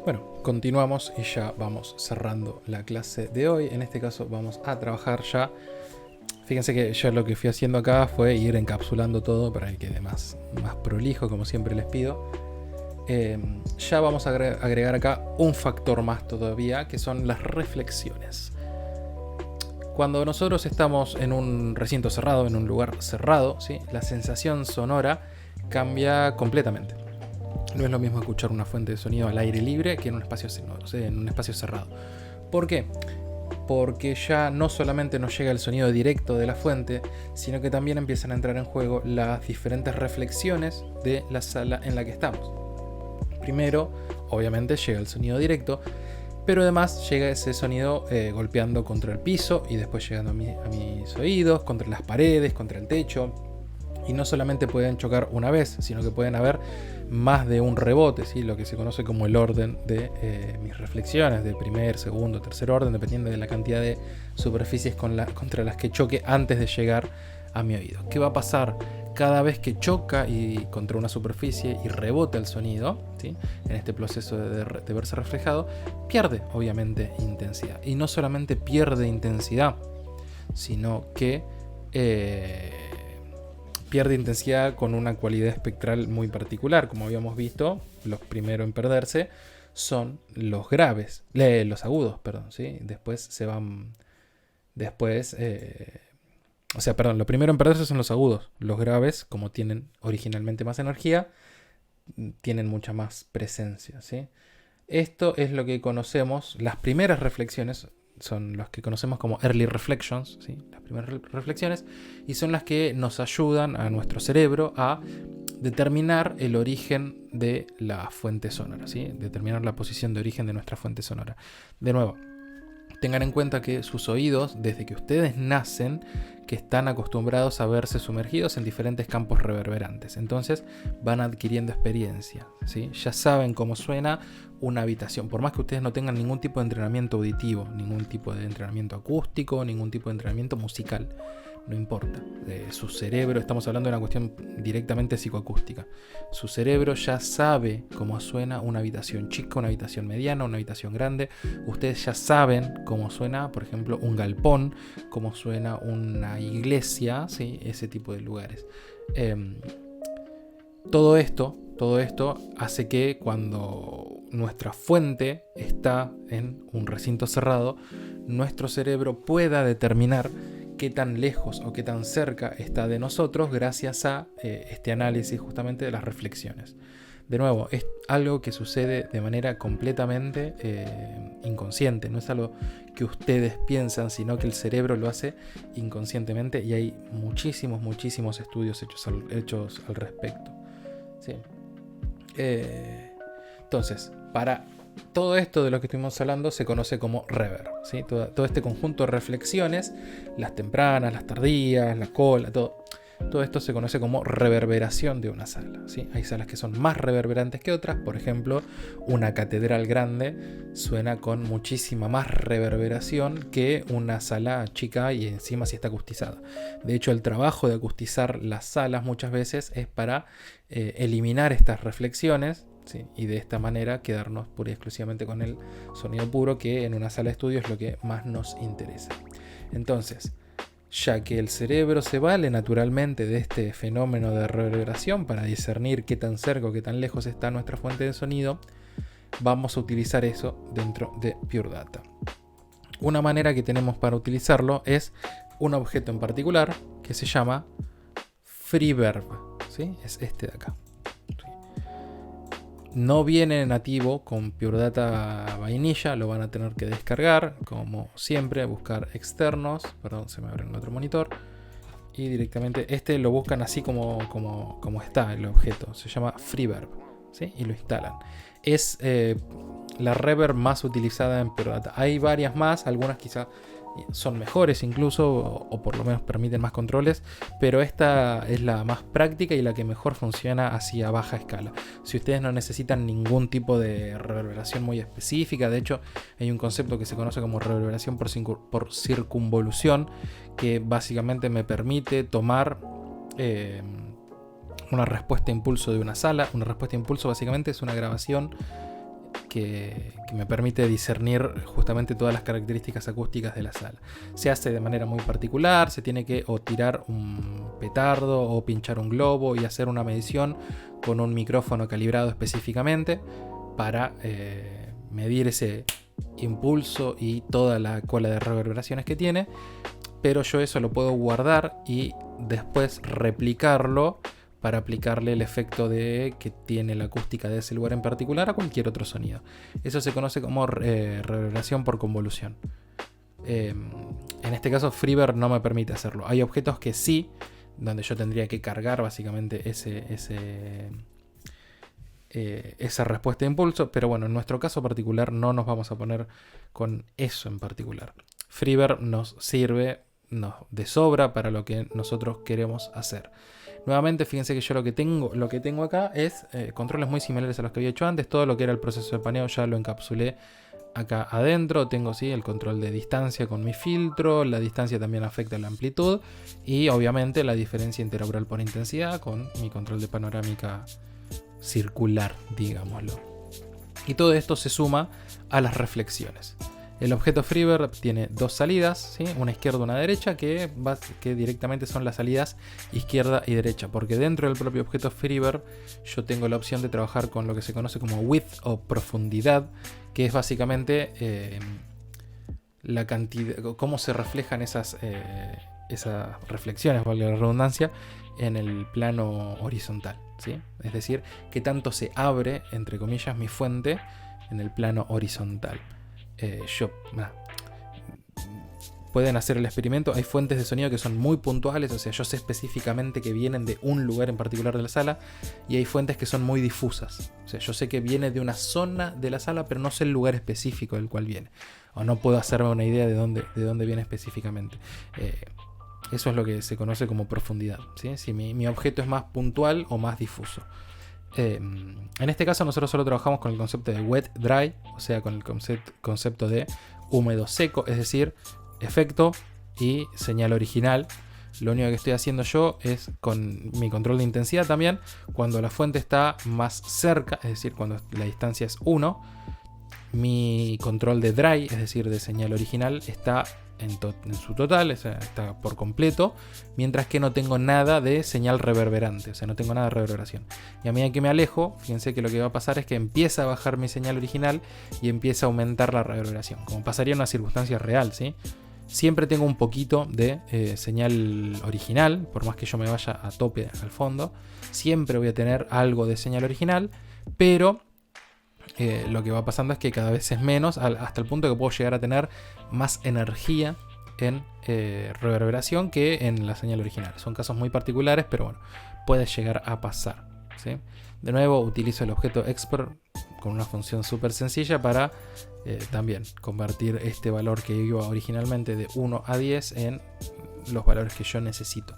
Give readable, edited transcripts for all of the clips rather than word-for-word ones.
Bueno, continuamos y ya vamos cerrando la clase de hoy. En este caso vamos a trabajar ya. Fíjense que yo lo que fui haciendo acá fue ir encapsulando todo para que quede más prolijo, como siempre les pido. Ya vamos a agregar acá un factor más todavía, que son las reflexiones. Cuando nosotros estamos en un recinto cerrado, en un lugar cerrado, ¿sí?, la sensación sonora cambia completamente. No es lo mismo escuchar una fuente de sonido al aire libre que en un espacio cerrado. ¿Por qué? Porque ya no solamente nos llega el sonido directo de la fuente, sino que también empiezan a entrar en juego las diferentes reflexiones de la sala en la que estamos. Primero, obviamente, llega el sonido directo, pero además llega ese sonido golpeando contra el piso y después llegando a mis oídos, contra las paredes, contra el techo. Y no solamente pueden chocar una vez, sino que pueden haber más de un rebote, ¿sí?, lo que se conoce como el orden de mis reflexiones, de primer, segundo, tercer orden, dependiendo de la cantidad de superficies contra las que choque antes de llegar a mi oído. ¿Qué va a pasar? Cada vez que choca y contra una superficie y rebota el sonido, ¿sí?, en este proceso de verse reflejado, pierde obviamente intensidad. Y no solamente pierde intensidad, sino que pierde intensidad con una cualidad espectral muy particular. Como habíamos visto, los primeros en perderse son los graves, los agudos, perdón, ¿sí? Después se van, lo primero en perderse son los agudos. Los graves, como tienen originalmente más energía, tienen mucha más presencia, ¿sí? Esto es lo que conocemos, las primeras reflexiones son las que conocemos como early reflections, ¿sí?, las primeras reflexiones, y son las que nos ayudan a nuestro cerebro a determinar el origen de la fuente sonora, ¿sí?, determinar la posición de origen de nuestra fuente sonora. De nuevo, tengan en cuenta que sus oídos, desde que ustedes nacen, que están acostumbrados a verse sumergidos en diferentes campos reverberantes. Entonces van adquiriendo experiencia, ¿sí? Ya saben cómo suena una habitación. Por más que ustedes no tengan ningún tipo de entrenamiento auditivo, ningún tipo de entrenamiento acústico, ningún tipo de entrenamiento musical, no importa. Su cerebro, estamos hablando de una cuestión directamente psicoacústica. Su cerebro ya sabe cómo suena una habitación chica, una habitación mediana, una habitación grande. Ustedes ya saben cómo suena, por ejemplo, un galpón, cómo suena una iglesia, ¿sí?, ese tipo de lugares. Todo esto hace que cuando nuestra fuente está en un recinto cerrado, nuestro cerebro pueda determinar qué tan lejos o qué tan cerca está de nosotros gracias a este análisis justamente de las reflexiones. De nuevo, es algo que sucede de manera completamente inconsciente, no es algo que ustedes piensan, sino que el cerebro lo hace inconscientemente, y hay muchísimos estudios hechos al respecto, ¿sí? Entonces, para todo esto de lo que estuvimos hablando se conoce como reverb, ¿sí? Todo este conjunto de reflexiones, las tempranas, las tardías, la cola, todo esto se conoce como reverberación de una sala, ¿sí? Hay salas que son más reverberantes que otras. Por ejemplo, una catedral grande suena con muchísima más reverberación que una sala chica, y encima si está acustizada. De hecho, el trabajo de acustizar las salas muchas veces es para eliminar estas reflexiones, ¿sí?, y de esta manera quedarnos pura y exclusivamente con el sonido puro, que en una sala de estudio es lo que más nos interesa. Entonces, ya que el cerebro se vale naturalmente de este fenómeno de reverberación para discernir qué tan cerca o qué tan lejos está nuestra fuente de sonido, vamos a utilizar eso dentro de Pure Data. Una manera que tenemos para utilizarlo es un objeto en particular que se llama Freeverb, ¿sí? Es este de acá. No viene nativo con Pure Data vainilla, lo van a tener que descargar, como siempre, buscar externos, perdón, se me abre el otro monitor, y directamente este lo buscan así como está el objeto, se llama Freeverb, ¿sí?, y lo instalan. Es la reverb más utilizada en Pure Data. Hay varias más, algunas quizá son mejores incluso, o por lo menos permiten más controles, pero esta es la más práctica y la que mejor funciona así a baja escala. Si ustedes no necesitan ningún tipo de reverberación muy específica, de hecho hay un concepto que se conoce como reverberación por circunvolución, que básicamente me permite tomar una respuesta a impulso de una sala. Una respuesta a impulso básicamente es una grabación que me permite discernir justamente todas las características acústicas de la sala. Se hace de manera muy particular, se tiene que o tirar un petardo o pinchar un globo y hacer una medición con un micrófono calibrado específicamente para medir ese impulso y toda la cola de reverberaciones que tiene, pero yo eso lo puedo guardar y después replicarlo para aplicarle el efecto de que tiene la acústica de ese lugar en particular a cualquier otro sonido. Eso se conoce como reverberación por convolución. En este caso Freeverb no me permite hacerlo. Hay objetos que sí, donde yo tendría que cargar básicamente esa respuesta de impulso, pero bueno, en nuestro caso particular no nos vamos a poner con eso en particular. Freeverb nos sirve de sobra para lo que nosotros queremos hacer. Nuevamente, fíjense que yo lo que tengo acá es controles muy similares a los que había hecho antes. Todo lo que era el proceso de paneo ya lo encapsulé acá adentro. Tengo ¿sí? el control de distancia con mi filtro. La distancia también afecta la amplitud. Y obviamente la diferencia interaural por intensidad con mi control de panorámica circular, digámoslo. Y todo esto se suma a las reflexiones. El objeto Freeverb tiene dos salidas, ¿sí? Una izquierda y una derecha, que directamente son las salidas izquierda y derecha, porque dentro del propio objeto Freeverb yo tengo la opción de trabajar con lo que se conoce como width o profundidad, que es básicamente la cantidad, cómo se reflejan esas reflexiones, valga la redundancia, en el plano horizontal, ¿sí? Es decir, qué tanto se abre, entre comillas, mi fuente en el plano horizontal. Pueden hacer el experimento. Hay fuentes de sonido que son muy puntuales, o sea, yo sé específicamente que vienen de un lugar en particular de la sala, y hay fuentes que son muy difusas, o sea, yo sé que viene de una zona de la sala, pero no sé el lugar específico del cual viene, o no puedo hacerme una idea de dónde viene específicamente. Eso es lo que se conoce como profundidad, ¿sí? Si mi objeto es más puntual o más difuso. En este caso nosotros solo trabajamos con el concepto de wet dry, o sea, con el concepto de húmedo seco, es decir, efecto y señal original. Lo único que estoy haciendo yo es con mi control de intensidad también, cuando la fuente está más cerca, es decir, cuando la distancia es 1, mi control de dry, es decir, de señal original, está en su total, o sea, está por completo, mientras que no tengo nada de señal reverberante, o sea, no tengo nada de reverberación. Y a medida que me alejo, fíjense que lo que va a pasar es que empieza a bajar mi señal original y empieza a aumentar la reverberación, como pasaría en una circunstancia real, ¿sí? Siempre tengo un poquito de señal original, por más que yo me vaya a tope al fondo, siempre voy a tener algo de señal original, pero lo que va pasando es que cada vez es menos, hasta el punto que puedo llegar a tener más energía en reverberación que en la señal original. Son casos muy particulares, pero bueno, puede llegar a pasar, ¿sí? De nuevo, utilizo el objeto export con una función súper sencilla para también convertir este valor que iba originalmente de 1 a 10 en los valores que yo necesito.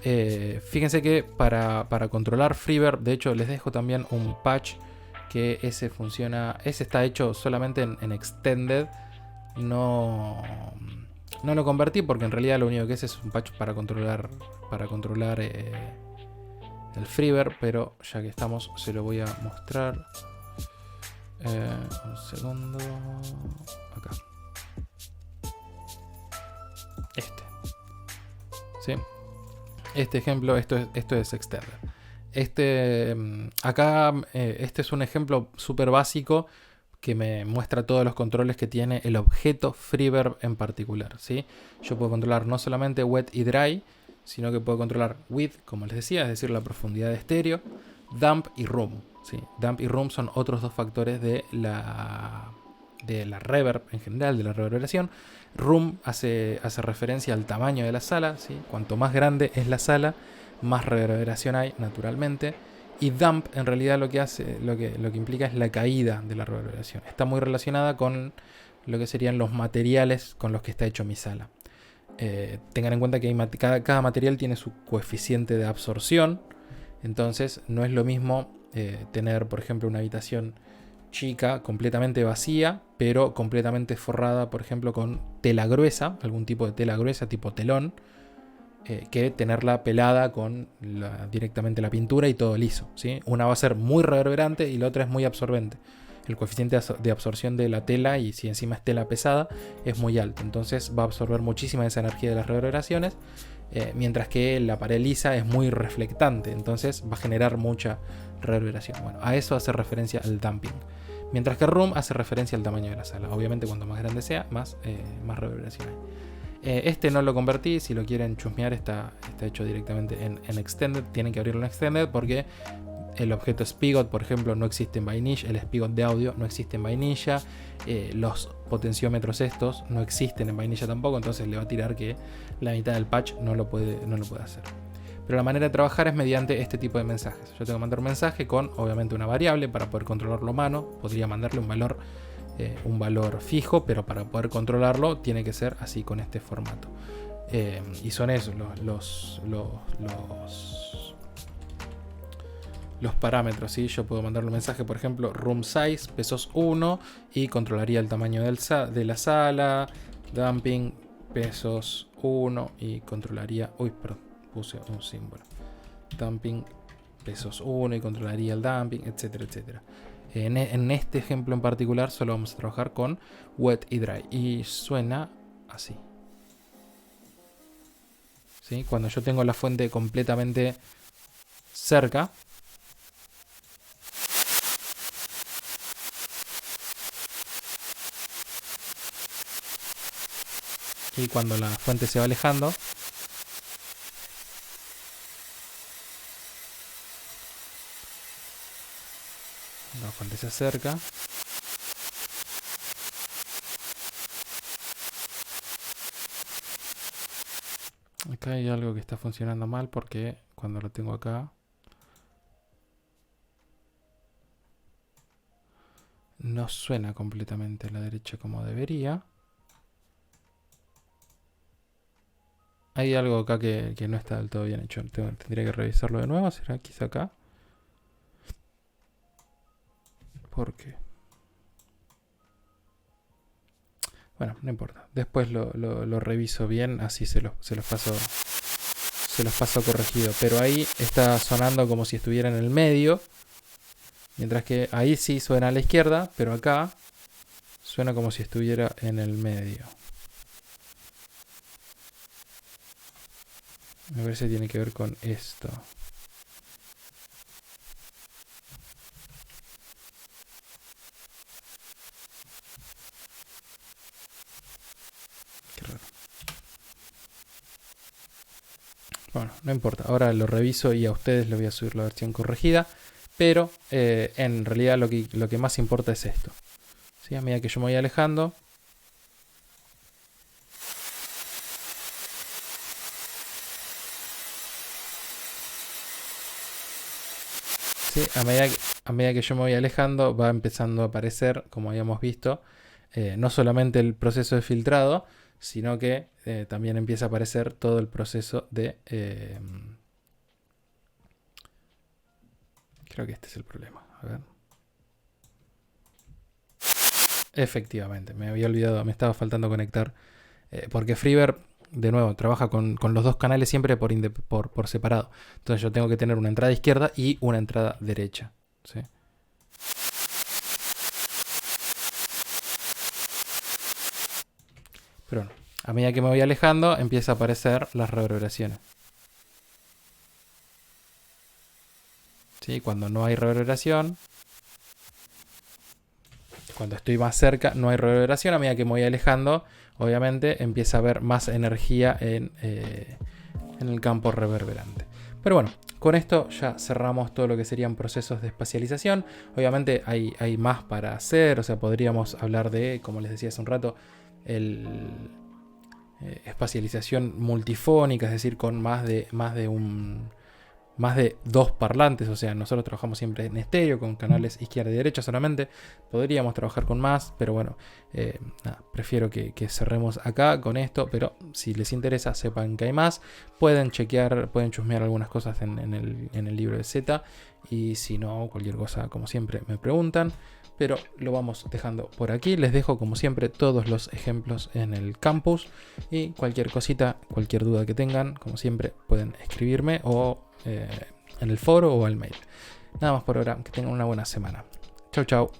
Fíjense que para controlar Freeverb, de hecho les dejo también un patch que ese está hecho solamente en Extended. No lo convertí porque en realidad lo único que es un patch para controlar el Freeverb, pero ya que estamos se lo voy a mostrar. Un segundo. Acá. ¿Sí? Este ejemplo, esto es Extended. Acá este es un ejemplo súper básico que me muestra todos los controles que tiene el objeto Freeverb en particular, ¿sí? Yo puedo controlar no solamente wet y dry, sino que puedo controlar width, como les decía, es decir, la profundidad de estéreo, damp y room, ¿sí? Damp y room son otros dos factores de la reverb en general, de la reverberación. Room hace referencia al tamaño de la sala, ¿sí? Cuanto más grande es la sala, más reverberación hay, naturalmente. Y damp en realidad lo que implica es la caída de la reverberación. Está muy relacionada con lo que serían los materiales con los que está hecho mi sala. Tengan en cuenta que cada material tiene su coeficiente de absorción. Entonces no es lo mismo tener, por ejemplo, una habitación chica, completamente vacía, pero completamente forrada, por ejemplo, con tela gruesa, algún tipo de tela gruesa tipo telón, que tenerla pelada con directamente la pintura y todo liso, ¿sí? Una va a ser muy reverberante y la otra es muy absorbente. el coeficiente de absorción de la tela, y si encima es tela pesada, es muy alto. Entonces va a absorber muchísima de esa energía de las reverberaciones, mientras que la pared lisa es muy reflectante, entonces va a generar mucha reverberación. Bueno, a eso hace referencia el damping. Mientras que room hace referencia al tamaño de la sala. Obviamente cuanto más grande sea, más reverberación hay. Este no lo convertí, si lo quieren chusmear está hecho directamente en Extended. Tienen que abrirlo en Extended porque el objeto Spigot, por ejemplo, no existe en Vainilla. El Spigot de audio no existe en Vainilla. Los potenciómetros estos no existen en Vainilla tampoco, entonces le va a tirar que la mitad del patch no lo puede hacer. Pero la manera de trabajar es mediante este tipo de mensajes. Yo tengo que mandar un mensaje con, obviamente, una variable para poder controlarlo a mano. Podría mandarle un valor fijo, pero para poder controlarlo tiene que ser así, con este formato. Y son esos los parámetros, ¿sí? Yo puedo mandarle un mensaje, por ejemplo, room size, pesos 1, y controlaría el tamaño de la sala. Damping, pesos 1, y controlaría... Uy, perdón, puse un símbolo. Damping, pesos 1, y controlaría el damping, etcétera, etcétera. En este ejemplo en particular solo vamos a trabajar con wet y dry, y suena así. ¿Sí? Cuando yo tengo la fuente completamente cerca, y cuando la fuente se va alejando, la fuente se acerca, acá hay algo que está funcionando mal porque cuando lo tengo acá no suena completamente a la derecha como debería. Hay algo acá que no está del todo bien hecho. Tendría que revisarlo de nuevo. ¿Será quizá acá? ¿Por qué? Bueno, no importa. Después lo reviso bien. Así se los paso corregido. Pero ahí está sonando como si estuviera en el medio. Mientras que ahí sí suena a la izquierda. Pero acá suena como si estuviera en el medio. A ver si tiene que ver con esto. Qué raro. Bueno, no importa. Ahora lo reviso y a ustedes les voy a subir la versión corregida. Pero en realidad lo que más importa es esto. ¿Sí? A medida que yo me voy alejando, ¿sí? A medida que yo me voy alejando, va empezando a aparecer, como habíamos visto, no solamente el proceso de filtrado, sino que también empieza a aparecer todo el proceso de... creo que este es el problema. A ver. Efectivamente, me había olvidado, me estaba faltando conectar. Porque Freever, de nuevo, trabaja con los dos canales siempre por separado. Entonces yo tengo que tener una entrada izquierda y una entrada derecha. ¿Sí? Pero bueno, a medida que me voy alejando, empieza a aparecer las reverberaciones. ¿Sí? Cuando no hay reverberación, cuando estoy más cerca, no hay reverberación. A medida que me voy alejando, obviamente empieza a haber más energía en el campo reverberante. Pero bueno, con esto ya cerramos todo lo que serían procesos de espacialización. Obviamente hay más para hacer, o sea, podríamos hablar de, como les decía hace un rato, espacialización multifónica, es decir, con más de dos parlantes. O sea, nosotros trabajamos siempre en estéreo con canales izquierda y derecha solamente. Podríamos trabajar con más, pero bueno, nada, prefiero que cerremos acá con esto. Pero si les interesa, sepan que hay más. Pueden chequear, pueden chusmear algunas cosas en el libro de Z, y si no, cualquier cosa, como siempre, me preguntan. Pero lo vamos dejando por aquí. Les dejo, como siempre, todos los ejemplos en el campus, y cualquier cosita, cualquier duda que tengan, como siempre, pueden escribirme o en el foro o al mail. Nada más por ahora, que tengan una buena semana. Chau, chau.